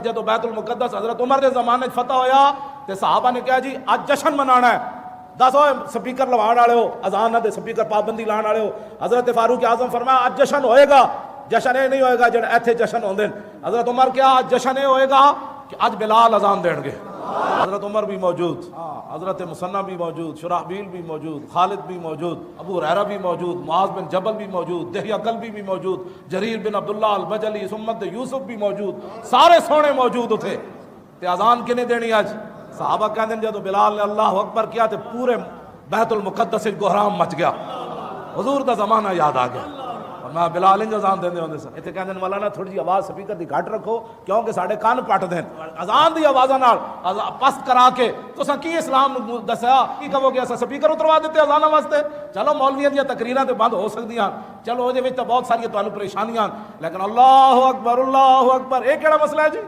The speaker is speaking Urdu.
جدو بیت المقدس حضرت عمر دے زمانے فتح ہویا تے صحابہ نے کہا جی اج جشن منانا ہے، دس ہوئے سپیکر لوان والے ہو، اذان دے سپیکر پابندی لان والے ہو۔ حضرت فاروق اعظم فرمایا اج جشن ہوئے گا، جشن یہ نہیں ہوئے گا جڑے ایتھے جشن ہوندے۔ حضرت عمر کیا اج جشن یہ ہوئے گا کہ اج بلال اذان دین گے۔ حضرت عمر بھی موجود، حضرت مثنہ بھی موجود، شرحبیل بھی موجود، خالد بھی موجود، ابو ہریرہ بھی موجود، معاذ بن جبل بھی موجود، دہیہ کلبی بھی موجود، جریر بن عبداللہ البجلی، سمت یوسف بھی موجود، سارے سونے موجود تھے۔ تے اذان کنے دینی اج؟ صحابہ کہندے جدو بلال نے اللہ اکبر کیا تے پورے بیت المقدس گہرام مچ گیا، حضور دا زمانہ یاد آ گیا۔ اور میں بلال انج اذان دیندے ہوندے سن، ایتھے کہندے مولانا تھوڑی جی آواز سپیکر دی گھٹ رکھو کیونکہ ساڈے کان پٹ دین، اذان دی آوازاں نال پست کرا کے تساں کی اسلام نو دسیا؟ کی کہو گے اساں سپیکر اتروا دیتے اذاناں واسطے؟ چلو مولویاں دیاں تقریراں تے بند ہو سکدیاں، چلو او دے وچ تے بہت ساری تانوں پریشانیاں، لیکن اللہ اکبر یہ کیڑا مسئلہ ہے جی؟